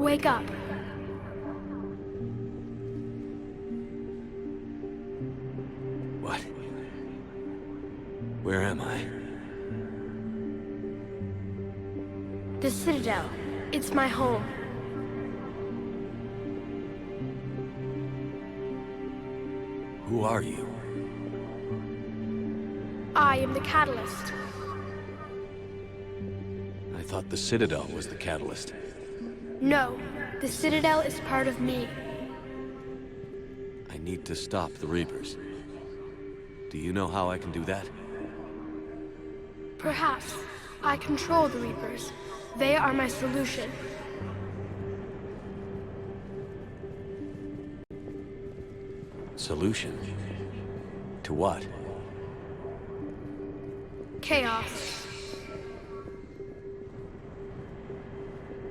Wake up. What? Where am I? The Citadel. It's my home. Who are you? I am the Catalyst. I thought the Citadel was the catalyst. No, the Citadel is part of me. I need to stop the Reapers. Do you know how I can do that? Perhaps. I control the Reapers. They are my solution. Solution? To what? Chaos.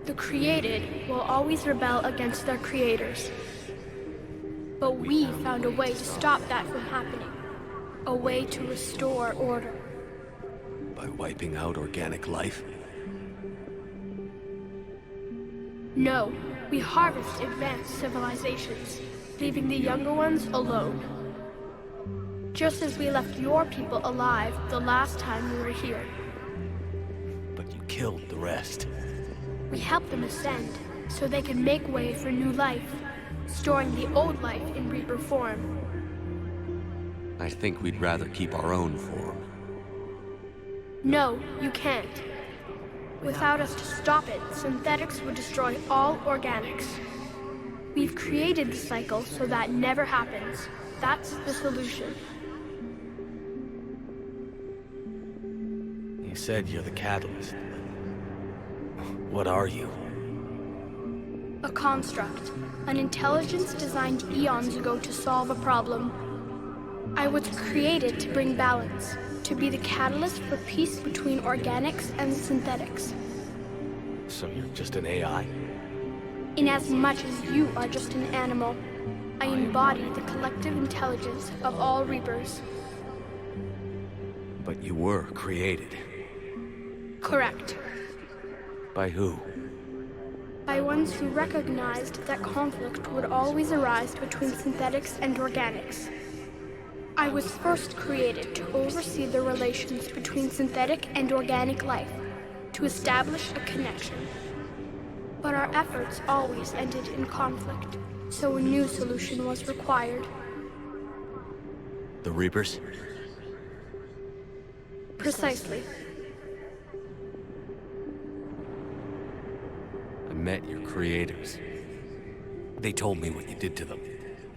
The created will always rebel against their creators. But we found a way to stop that from happening. A way to restore order. By wiping out organic life? No, we harvest advanced civilizations, leaving the younger ones alone. Just as we left your people alive the last time we were here. But you killed the rest. We helped them ascend, so they could make way for new life, storing the old life in Reaper form. I think we'd rather keep our own form. No, you can't. Without us to stop it, synthetics would destroy all organics. We've created the cycle so that never happens. That's the solution. You said you're the catalyst. What are you? A construct. An intelligence designed eons ago to solve a problem. I was created to bring balance, to be the catalyst for peace between organics and synthetics. So you're just an AI? In as much as you are just an animal, I embody the collective intelligence of all Reapers. But you were created. Correct. By who? By ones who recognized that conflict would always arise between synthetics and organics. I was first created to oversee the relations between synthetic and organic life, to establish a connection. But our efforts always ended in conflict, so a new solution was required. The Reapers? Precisely. I met your creators. They told me what you did to them.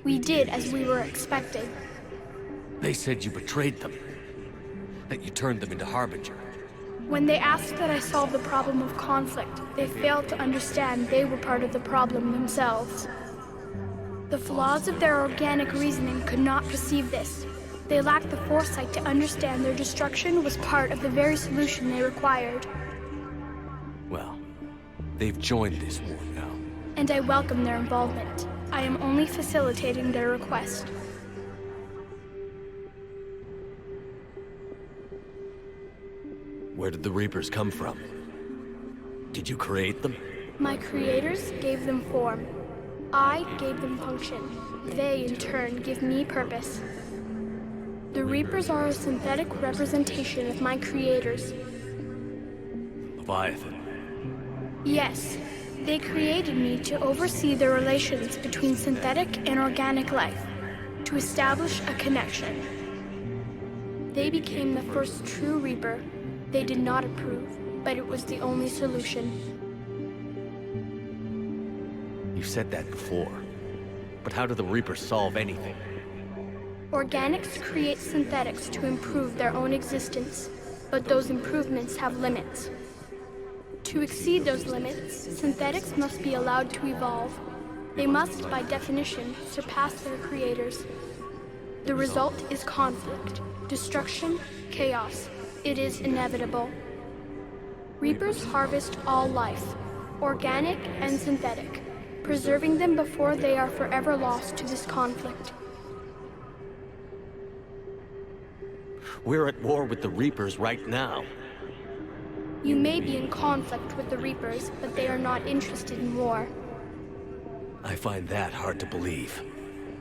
We did as we were expecting. They said you betrayed them. That you turned them into Harbinger. When they asked that I solve the problem of conflict, they failed to understand they were part of the problem themselves. The flaws of their organic reasoning could not perceive this. They lacked the foresight to understand their destruction was part of the very solution they required. Well, they've joined this war now. And I welcome their involvement. I am only facilitating their request. Where did the Reapers come from? Did you create them? My creators gave them form. I gave them function. They, in turn, give me purpose. The Reapers are a synthetic representation of my creators. Leviathan. Yes, they created me to oversee the relations between synthetic and organic life, to establish a connection. They became the first true Reaper. They did not approve, but it was the only solution. You said that before. But how do the Reapers solve anything? Organics create synthetics to improve their own existence, but those improvements have limits. To exceed those limits, synthetics must be allowed to evolve. They must, by definition, surpass their creators. The result is conflict, destruction, chaos. It is inevitable. Reapers harvest all life, organic and synthetic, preserving them before they are forever lost to this conflict. We're at war with the Reapers right now. You may be in conflict with the Reapers, but they are not interested in war. I find that hard to believe.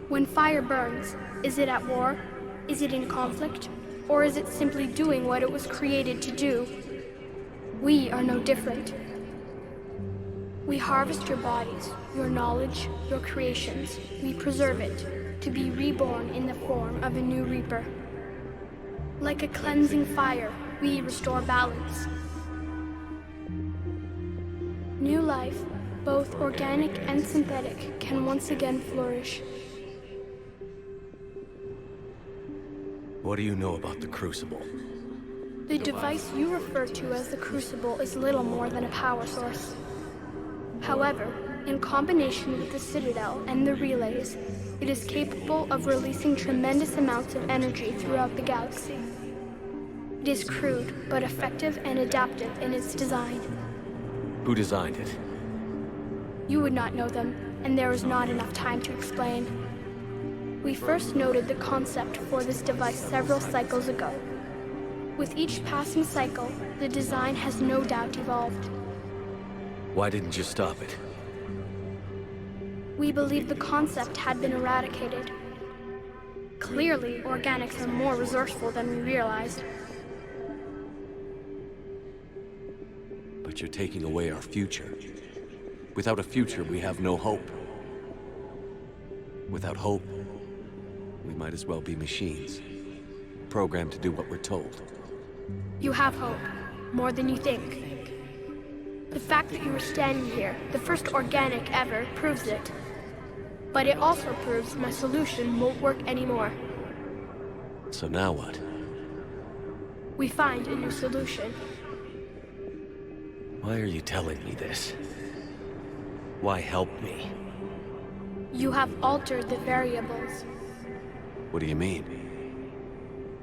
When fire burns, is it at war? Is it in conflict? Or is it simply doing what it was created to do? We are no different. We harvest your bodies, your knowledge, your creations. We preserve it, to be reborn in the form of a new Reaper. Like a cleansing fire, we restore balance. New life, both organic and synthetic, can once again flourish. What do you know about the Crucible? The device you refer to as the Crucible is little more than a power source. However, in combination with the Citadel and the relays, it is capable of releasing tremendous amounts of energy throughout the galaxy. It is crude, but effective and adaptive in its design. Who designed it? You would not know them, and there is not enough time to explain. We first noted the concept for this device several cycles ago. With each passing cycle, the design has no doubt evolved. Why didn't you stop it? We believed the concept had been eradicated. Clearly, organics are more resourceful than we realized. But you're taking away our future. Without a future, we have no hope. Without hope, we might as well be machines, programmed to do what we're told. You have hope, more than you think. The fact that you are standing here, the first organic ever, proves it. But it also proves my solution won't work anymore. So now what? We find a new solution. Why are you telling me this? Why help me? You have altered the variables. What do you mean?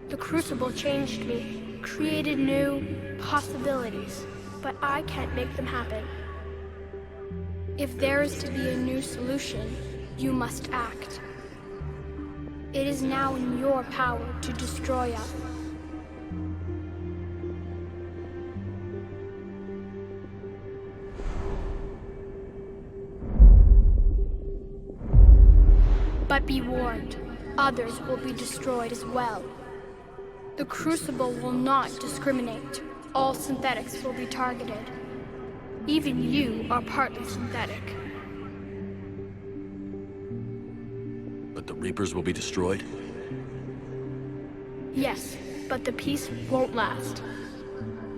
The Crucible changed me, created new possibilities, but I can't make them happen. If there is to be a new solution, you must act. It is now in your power to destroy us. But be warned, others will be destroyed as well. The Crucible will not discriminate. All synthetics will be targeted. Even you are partly synthetic. But the Reapers will be destroyed? Yes, but the peace won't last.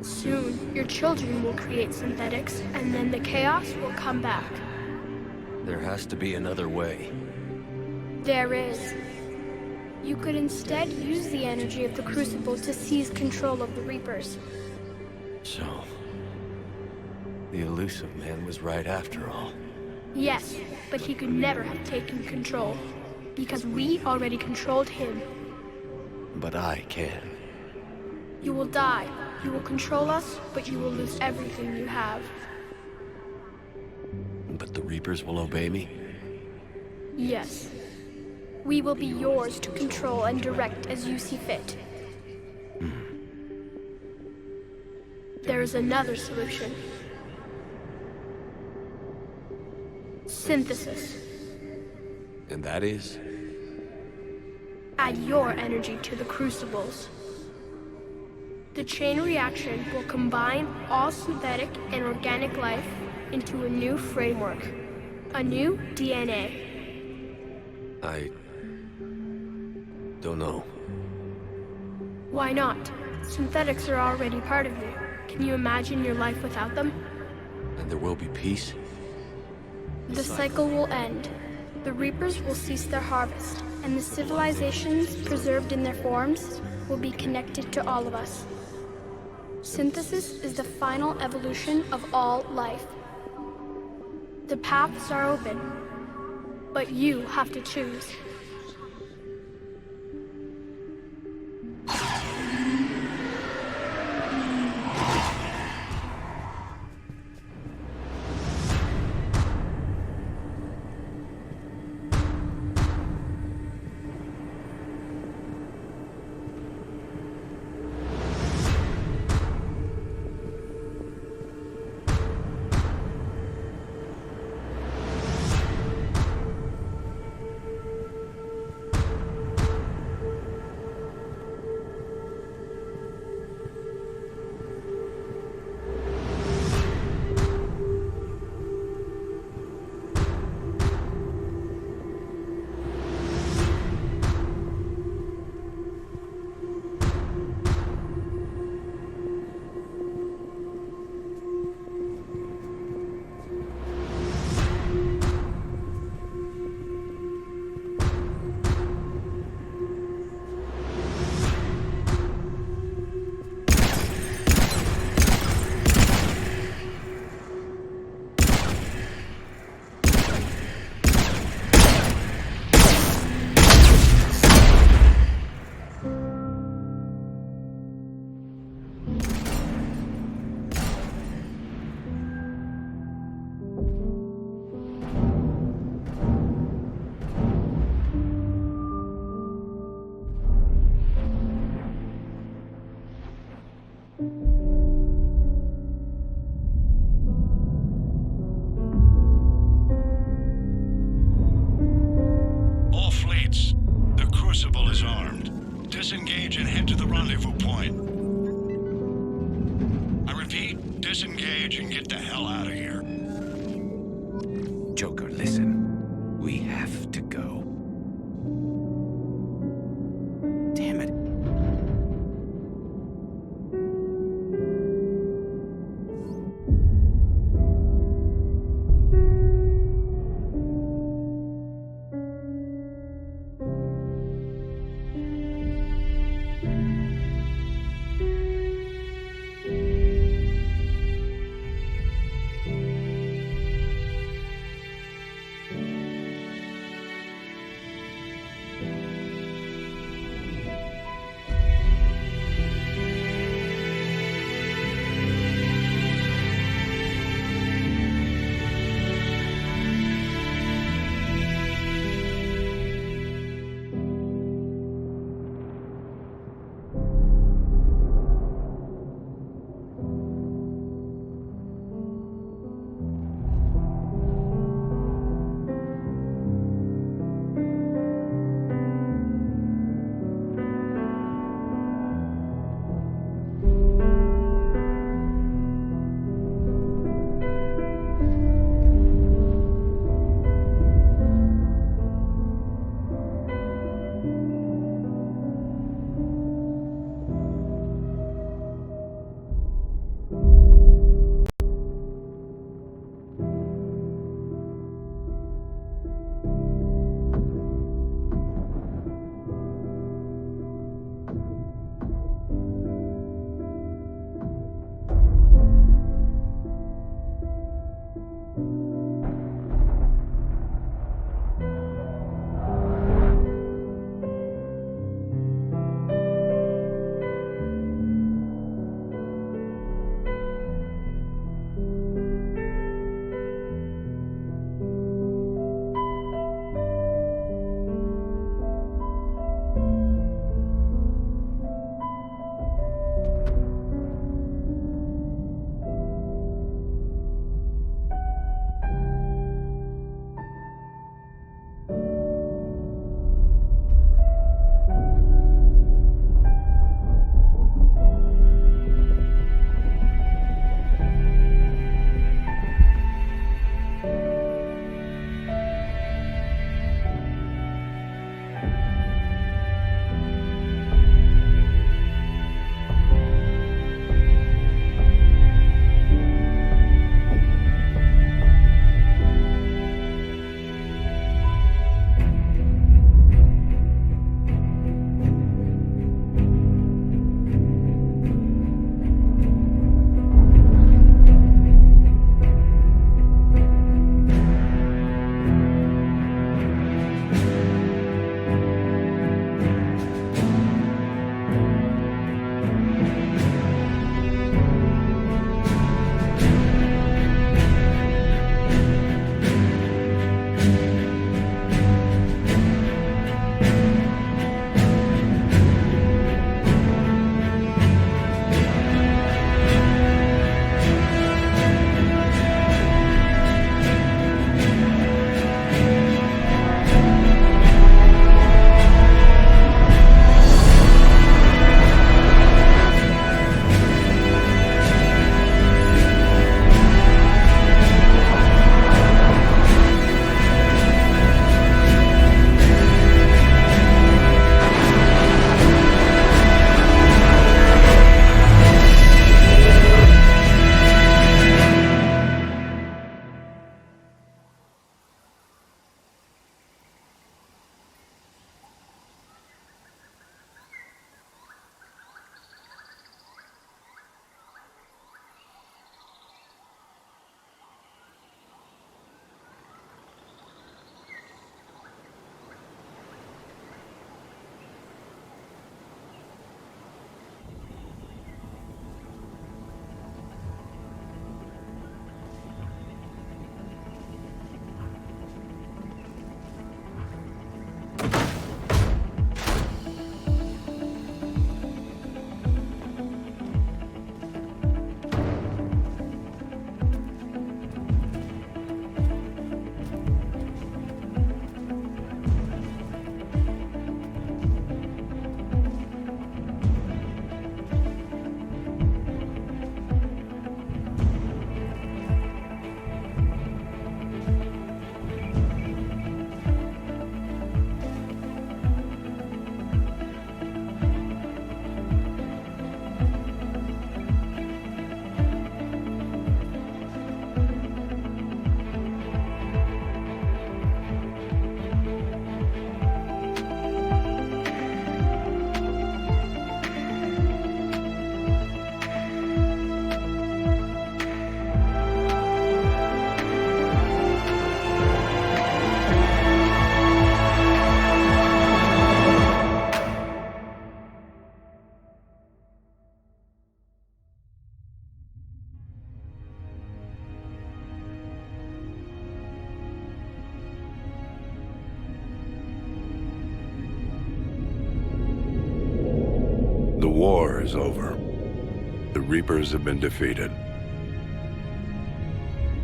Soon, your children will create synthetics, and then the chaos will come back. There has to be another way. There is. You could instead use the energy of the Crucible to seize control of the Reapers. So, the elusive man was right after all. Yes, but he could never have taken control, because we already controlled him. But I can. You will die. You will control us, but you will lose everything you have. But the Reapers will obey me? Yes. We will be yours to control and direct as you see fit. There is another solution. Synthesis. And that is? Add your energy to the Crucibles. The chain reaction will combine all synthetic and organic life into a new framework, a new DNA. I don't know. Why not? Synthetics are already part of you. Can you imagine your life without them? And there will be peace? The cycle will end. The Reapers will cease their harvest, and the civilizations preserved in their forms will be connected to all of us. Synthesis is the final evolution of all life. The paths are open, but you have to choose. can get the hell out of here. Joker, listen. We have to go. Damn it. war is over. The Reapers have been defeated.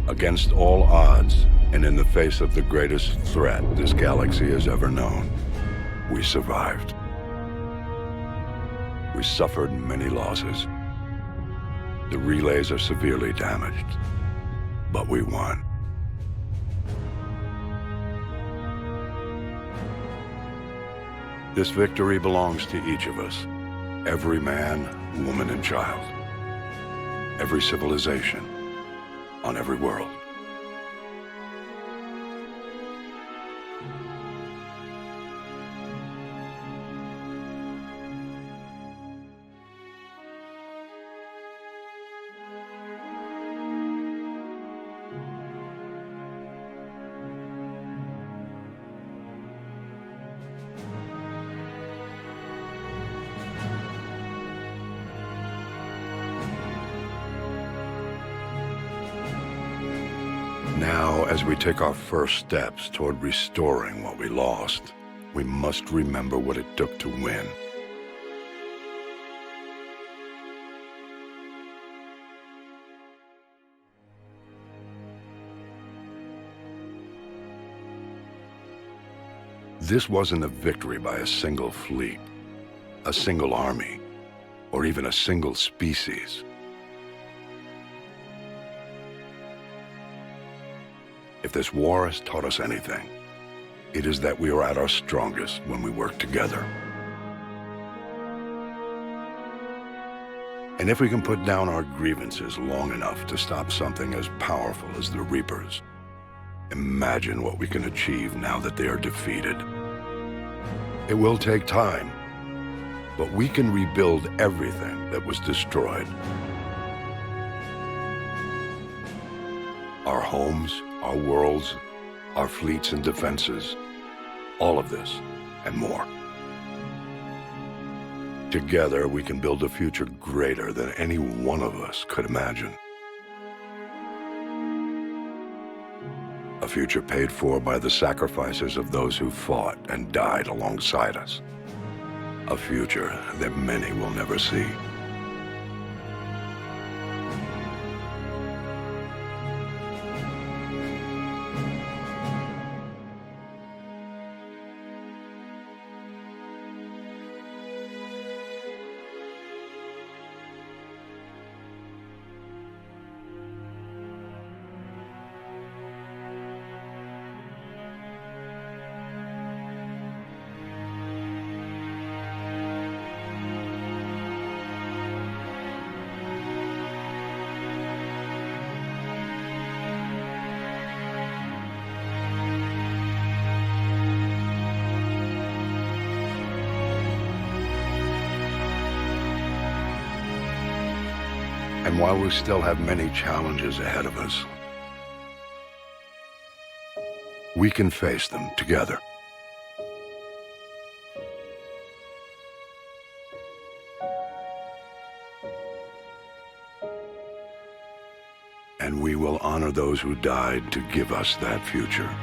Against all odds, and in the face of the greatest threat this galaxy has ever known, we survived. We suffered many losses. The relays are severely damaged, but we won. This victory belongs to each of us. Every man, woman, and child. Every civilization on every world. Now, as we take our first steps toward restoring what we lost, we must remember what it took to win. This wasn't a victory by a single fleet, a single army, or even a single species. If this war has taught us anything, it is that we are at our strongest when we work together. And if we can put down our grievances long enough to stop something as powerful as the Reapers, imagine what we can achieve now that they are defeated. It will take time, but we can rebuild everything that was destroyed. Our homes, our worlds, our fleets and defenses, all of this and more. Together, we can build a future greater than any one of us could imagine. A future paid for by the sacrifices of those who fought and died alongside us. A future that many will never see. And while we still have many challenges ahead of us, we can face them together. And we will honor those who died to give us that future.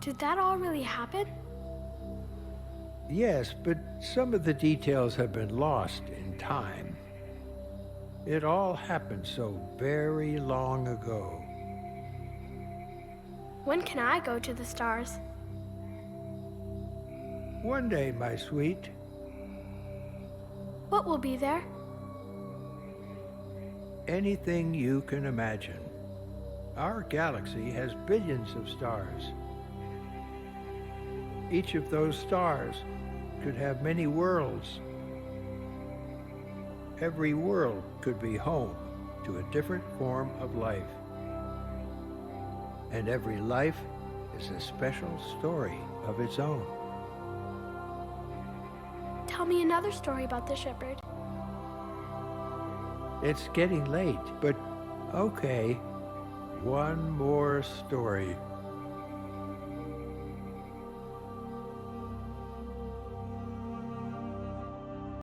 Did that all really happen? Yes, but some of the details have been lost in time. It all happened so very long ago. When can I go to the stars? One day, my sweet. What will be there? Anything you can imagine. Our galaxy has billions of stars. Each of those stars could have many worlds. Every world could be home to a different form of life. And every life is a special story of its own. Tell me another story about the shepherd. It's getting late, but okay. One more story.